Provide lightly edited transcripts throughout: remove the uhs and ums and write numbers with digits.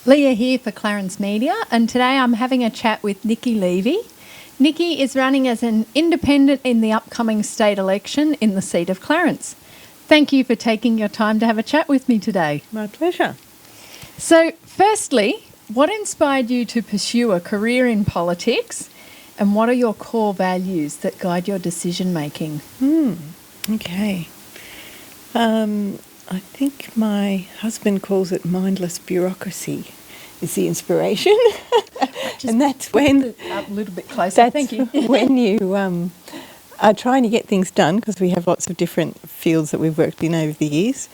Leah here for Clarence Media, and today I'm having a chat with Nicki Levi. Nicki is running as an independent in the upcoming state election in the seat of Clarence. Thank you for taking your time to have a chat with me today. My pleasure. So, firstly, what inspired you to pursue a career in politics, and what are your core values that guide your decision making? Okay. I think my husband calls it mindless bureaucracy is the inspiration. And that's when... A little bit closer, That's thank you. when you are trying to get things done, because we have lots of different fields that we've worked in over the years,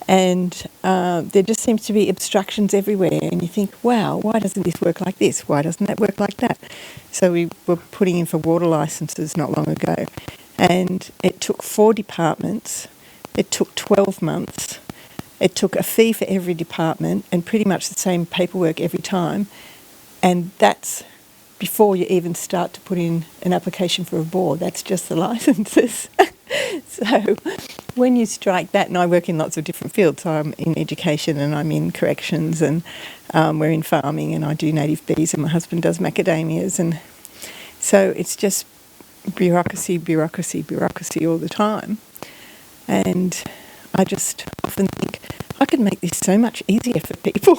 and there just seems to be obstructions everywhere, and you think, wow, why doesn't this work like this? Why doesn't that work like that? So we were putting in for water licences not long ago, and it took 4 departments. It took 12 months. It took a fee for every department and pretty much the same paperwork every time. And that's before you even start to put in an application for a board. That's just the licences. So when you strike that, and I work in lots of different fields. So I'm in education and I'm in corrections, and we're in farming, and I do native bees, and my husband does macadamias. And so it's just bureaucracy, bureaucracy, bureaucracy all the time. And I just often think I could make this so much easier for people.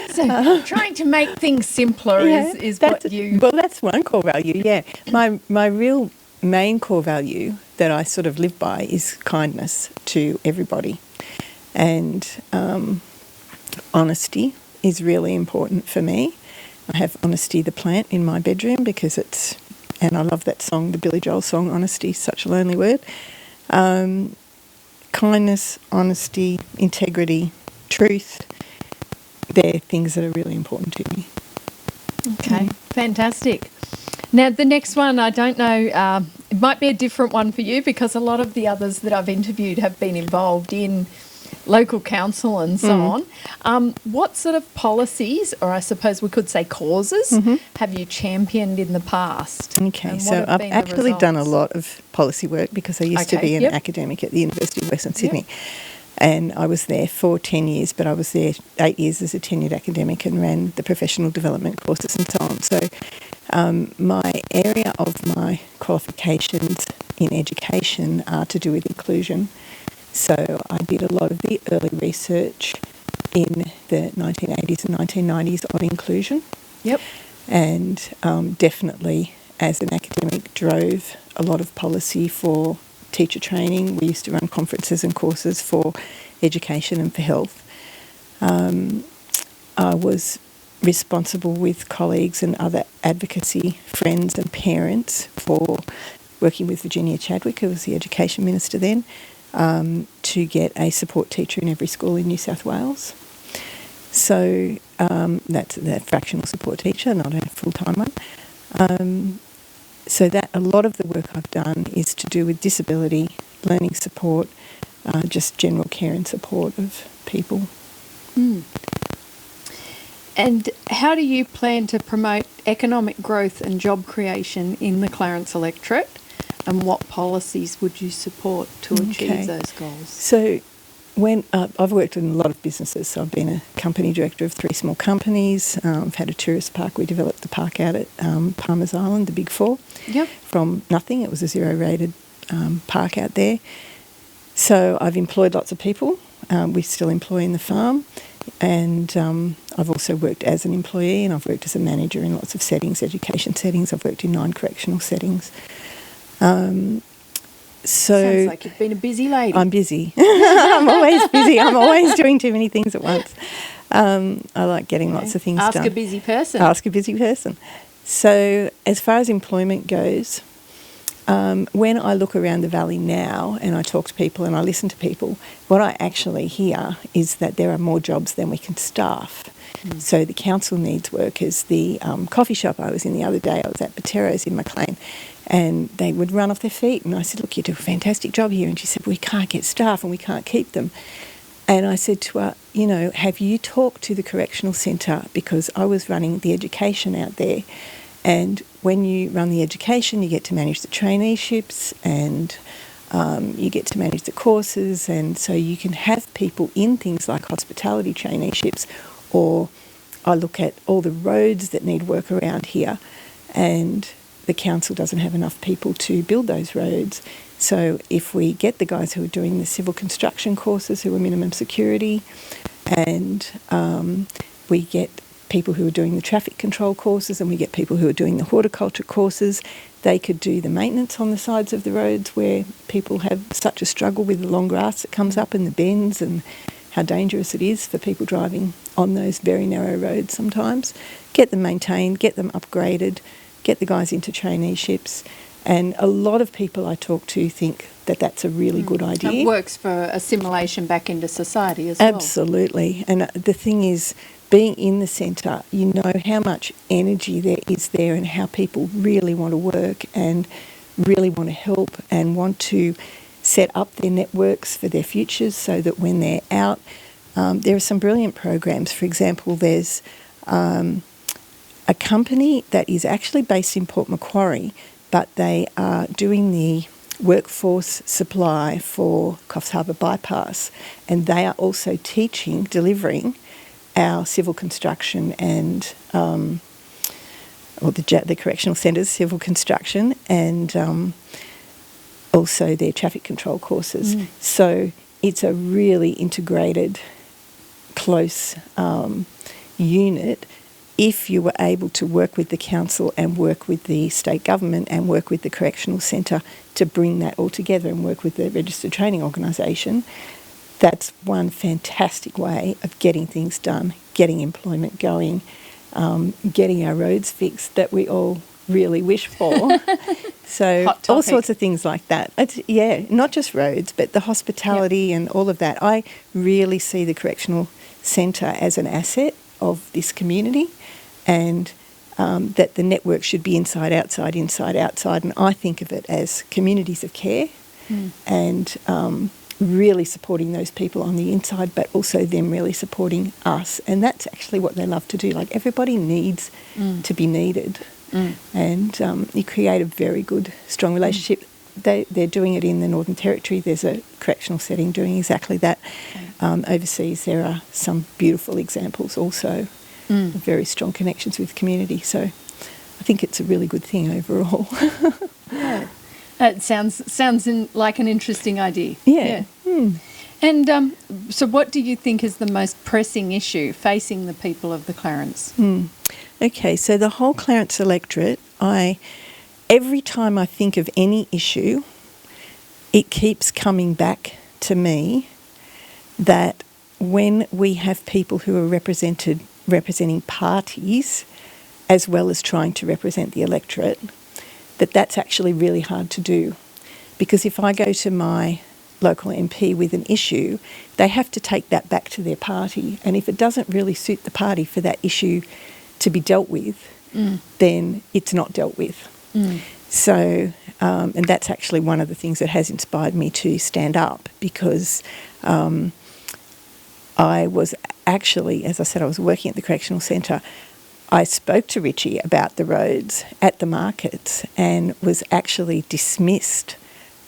So trying to make things simpler is what you... Well, that's one core value, yeah. My real main core value that I sort of live by is kindness to everybody. And honesty is really important for me. I have Honesty the plant in my bedroom because it's... And I love that song, the Billy Joel song, Honesty, such a lonely word. Kindness, honesty, integrity, truth, they're things that are really important to me. Okay, fantastic. Now, the next one, I don't know, it might be a different one for you because a lot of the others that I've interviewed have been involved in local council and so on. What sort of policies, or I suppose we could say causes, have you championed in the past? Okay, so I've actually done a lot of policy work because I used to be an academic at the University of Western Sydney. And I was there for 10 years, but I was there 8 years as a tenured academic and ran the professional development courses and so on. So my area of my qualifications in education are to do with inclusion. So I did a lot of the early research in the 1980s and 1990s on inclusion. Yep. And definitely as an academic drove a lot of policy for teacher training. We used to run conferences and courses for education and for health. I was responsible with colleagues and other advocacy friends and parents for working with Virginia Chadwick, who was the education minister then, to get a support teacher in every school in New South Wales. So that's a fractional support teacher, not a full-time one. So that a lot of the work I've done is to do with disability, learning support, just general care and support of people. And how do you plan to promote economic growth and job creation in the Clarence electorate? And what policies would you support to achieve those goals? So when I've worked in a lot of businesses, so I've been a company director of 3 small companies. I've had a tourist park. We developed the park out at Palmer's Island, the Big Four. Yep. From nothing. It was a 0-rated park out there. So I've employed lots of people. We still employ in the farm. And I've also worked as an employee, and I've worked as a manager in lots of settings, education settings. I've worked in 9 correctional settings. Sounds like you've been a busy lady. I'm busy. I'm always busy. I'm always doing too many things at once. I like getting lots of things done. Ask a busy person. Ask a busy person. So as far as employment goes, when I look around the valley now and I talk to people and I listen to people, what I actually hear is that there are more jobs than we can staff. So the council needs workers. The coffee shop I was in the other day, I was at Patero's in Maclean, and they would run off their feet. And I said, look, you do a fantastic job here. And she said, we can't get staff and we can't keep them. And I said to her, you know, have you talked to the correctional centre? Because I was running the education out there. And when you run the education, you get to manage the traineeships and you get to manage the courses. And so you can have people in things like hospitality traineeships or I look at all the roads that need work around here, and the council doesn't have enough people to build those roads. So if we get the guys who are doing the civil construction courses who are minimum security, and we get people who are doing the traffic control courses, and we get people who are doing the horticulture courses, they could do the maintenance on the sides of the roads where people have such a struggle with the long grass that comes up in the bends and how dangerous it is for people driving on those very narrow roads sometimes. Get them maintained, get them upgraded, get the guys into traineeships. And a lot of people I talk to think that that's a really good idea. It works for assimilation back into society as well. Absolutely. And the thing is, being in the centre, you know how much energy there is there and how people really want to work and really want to help and want to set up their networks for their futures so that when they're out, there are some brilliant programs. For example, there's a company that is actually based in Port Macquarie, but they are doing the workforce supply for Coffs Harbour Bypass, and they are also delivering our civil construction and the correctional centres, civil construction, and also their traffic control courses. So it's a really integrated, close unit if you were able to work with the council and work with the state government and work with the correctional centre to bring that all together and work with the registered training organisation. That's one fantastic way of getting things done, getting employment going, getting our roads fixed that we all really wish for. So all sorts of things like that. Not just roads, but the hospitality and all of that. I really see the correctional centre as an asset of this community, and that the network should be inside, outside, and I think of it as communities of care and really supporting those people on the inside, but also them really supporting us. And that's actually what they love to do. Like, everybody needs to be needed. And you create a very good, strong relationship. They're doing it in the Northern Territory. There's a correctional setting doing exactly that. Overseas, there are some beautiful examples also of very strong connections with community. So I think it's a really good thing overall. Yeah. It sounds like an interesting idea. Yeah. And so what do you think is the most pressing issue facing the people of the Clarence? Okay, so the whole Clarence electorate, every time I think of any issue, it keeps coming back to me that when we have people who are representing parties as well as trying to represent the electorate, that's actually really hard to do. Because if I go to my local MP with an issue, they have to take that back to their party. And if it doesn't really suit the party for that issue to be dealt with, then it's not dealt with. So, and that's actually one of the things that has inspired me to stand up, because I was actually, as I said, I was working at the correctional centre. I spoke to Richie about the roads at the markets and was actually dismissed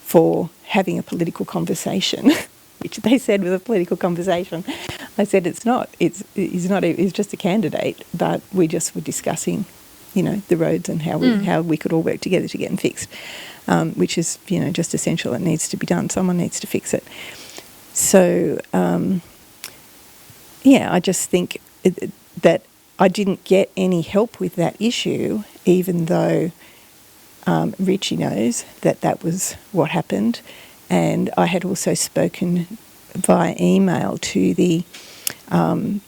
for having a political conversation, which they said was a political conversation. I said, it's not. He's not. He's just a candidate, but we just were discussing, the roads and how we could all work together to get them fixed, which is, just essential. It needs to be done. Someone needs to fix it. So, I just think that I didn't get any help with that issue, even though Richie knows that was what happened. And I had also spoken via email to the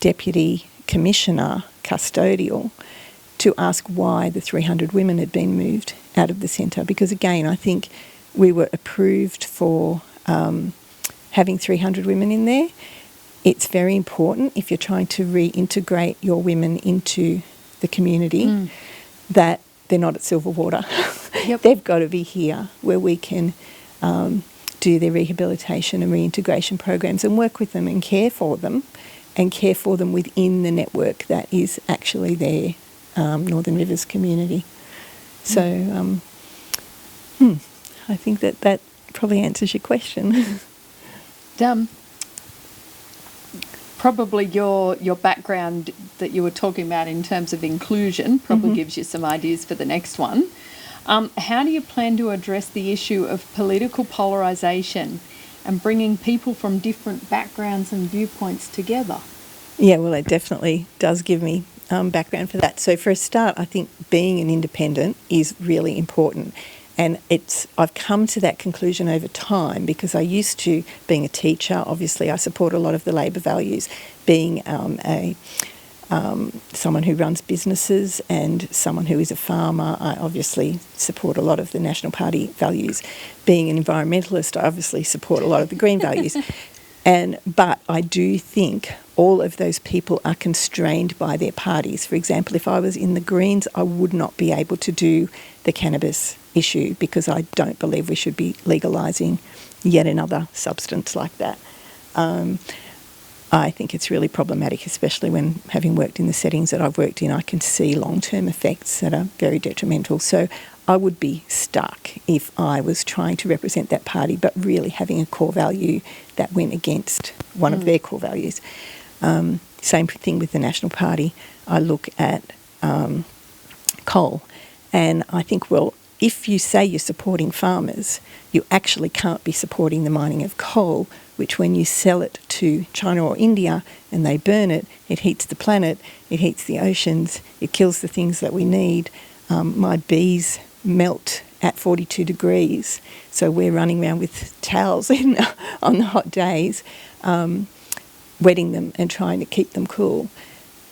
Deputy Commissioner Custodial to ask why the 300 women had been moved out of the centre. Because again, I think we were approved for having 300 women in there. It's very important, if you're trying to reintegrate your women into the community, that they're not at Silverwater. Yep. They've got to be here where we can do their rehabilitation and reintegration programs and work with them and care for them within the network that is actually their Northern Rivers community. So I think that probably your background that you were talking about in terms of inclusion probably gives you some ideas for the next one. How do you plan to address the issue of political polarisation and bringing people from different backgrounds and viewpoints together? Yeah, well, it definitely does give me background for that. So for a start, I think being an independent is really important. And I've come to that conclusion over time because I used to, being a teacher, obviously I support a lot of the Labor values. Being someone who runs businesses and someone who is a farmer, I obviously support a lot of the National Party values. Being an environmentalist, I obviously support a lot of the Green values. But I do think all of those people are constrained by their parties. For example, if I was in the Greens, I would not be able to do the cannabis issue because I don't believe we should be legalising yet another substance like that. I think it's really problematic, especially when, having worked in the settings that I've worked in, I can see long-term effects that are very detrimental. So I would be stuck if I was trying to represent that party but really having a core value that went against one of their core values. Same thing with the National Party. I look at coal and I think, well, if you say you're supporting farmers, you actually can't be supporting the mining of coal, which when you sell it to China or India and they burn it, it heats the planet, it heats the oceans, it kills the things that we need. My bees melt at 42 degrees, so we're running around with towels on the hot days, wetting them and trying to keep them cool.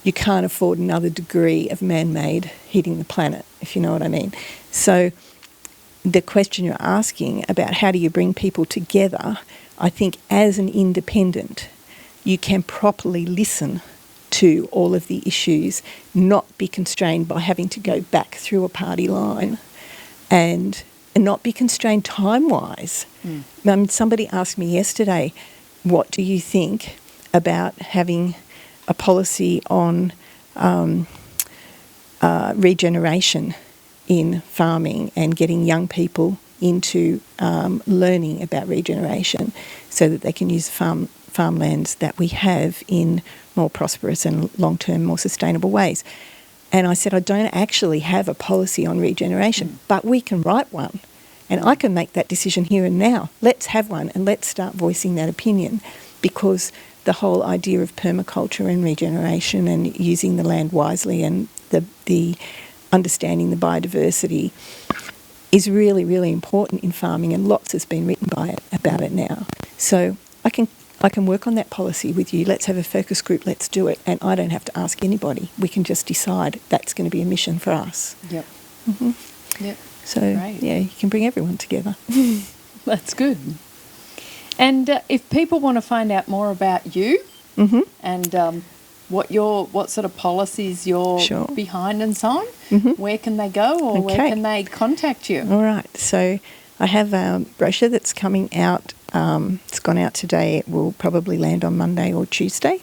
You can't afford another degree of man-made heating the planet, if you know what I mean. So the question you're asking about how do you bring people together, I think as an independent, you can properly listen to all of the issues, not be constrained by having to go back through a party line and not be constrained time-wise. Somebody asked me yesterday, what do you think about having a policy on regeneration in farming and getting young people into learning about regeneration so that they can use farmlands that we have in more prosperous and long-term, more sustainable ways. And I said, I don't actually have a policy on regeneration, but we can write one. And I can make that decision here and now. Let's have one and let's start voicing that opinion, because the whole idea of permaculture and regeneration and using the land wisely and the understanding the biodiversity is really, really important in farming, and lots has been written about it now. So I can work on that policy with you. Let's have a focus group, let's do it. And I don't have to ask anybody. We can just decide that's going to be a mission for us. Yep. Yep. So, great. Yeah, you can bring everyone together. That's good. And if people want to find out more about you and what sort of policies you're behind and so on, where can they go or where can they contact you? All right. So I have a brochure that's coming out. It's gone out today. It will probably land on Monday or Tuesday.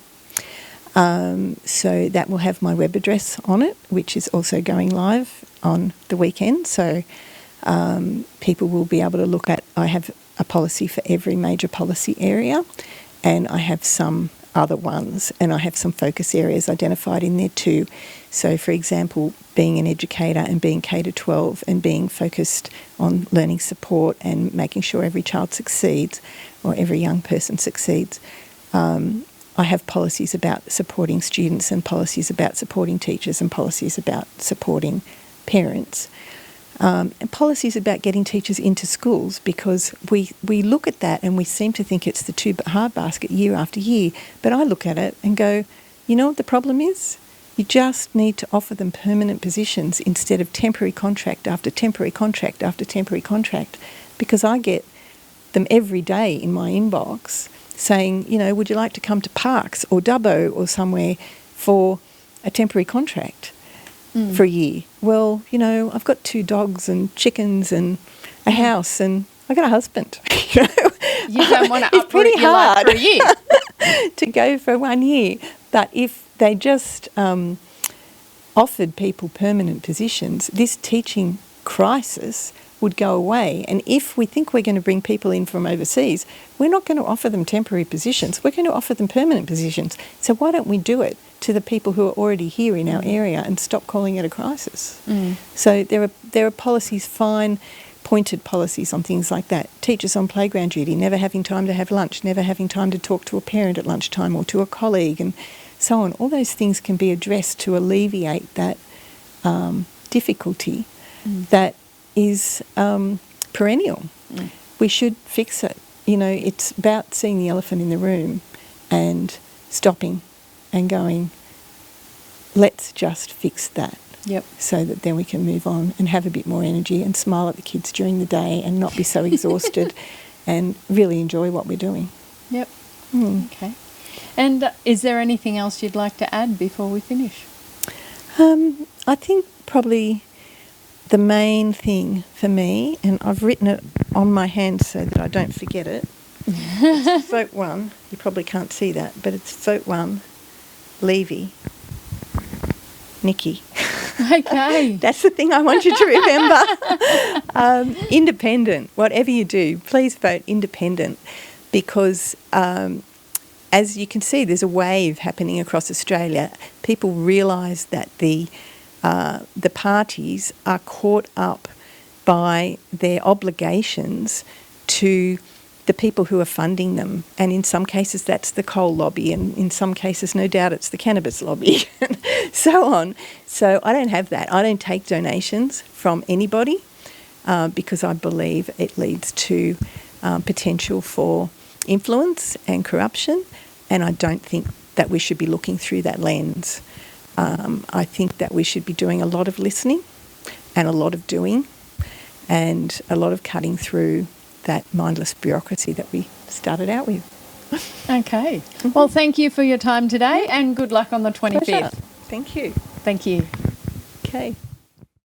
So that will have my web address on it, which is also going live on the weekend. So people will be able to look at, I have a policy for every major policy area, and I have some other ones, and I have some focus areas identified in there too. So for example, being an educator and being K-12 and being focused on learning support and making sure every child succeeds or every young person succeeds. I have policies about supporting students and policies about supporting teachers and policies about supporting parents. And policies about getting teachers into schools, because we look at that and we seem to think it's the too hard basket year after year. But I look at it and go, you know what the problem is? You just need to offer them permanent positions instead of temporary contract after temporary contract after temporary contract. Because I get them every day in my inbox saying, you know, would you like to come to Parks or Dubbo or somewhere for a temporary contract for a year? Well, you know, I've got 2 dogs and chickens and a house and I've got a husband. You don't want to uproot your life for a year. To go for 1 year. But if they just offered people permanent positions, this teaching crisis would go away. And if we think we're going to bring people in from overseas, we're not going to offer them temporary positions. We're going to offer them permanent positions. So why don't we do it to the people who are already here in our area and stop calling it a crisis? So there are policies, fine, pointed policies on things like that. Teachers on playground duty, never having time to have lunch, never having time to talk to a parent at lunchtime or to a colleague, and so on. All those things can be addressed to alleviate that difficulty that is perennial. We should fix it. You know, it's about seeing the elephant in the room and stopping and going, let's just fix that. Yep. So that then we can move on and have a bit more energy and smile at the kids during the day and not be so exhausted and really enjoy what we're doing. Yep. Okay. And is there anything else you'd like to add before we finish? I think probably the main thing for me, and I've written it on my hand so that I don't forget it, it's vote 1. You probably can't see that, but it's vote 1, Levi, Nicki. Okay. That's the thing I want you to remember. Independent, whatever you do, please vote independent, because as you can see, there's a wave happening across Australia. People realise that the parties are caught up by their obligations to the people who are funding them. And in some cases that's the coal lobby, and in some cases no doubt it's the cannabis lobby, and so on. So I don't have that. I don't take donations from anybody because I believe it leads to potential for influence and corruption, and I don't think that we should be looking through that lens. I think that we should be doing a lot of listening and a lot of doing and a lot of cutting through that mindless bureaucracy that we started out with. Okay. Well, thank you for your time today and good luck on the 25th. Pleasure. Thank you. Thank you. Okay.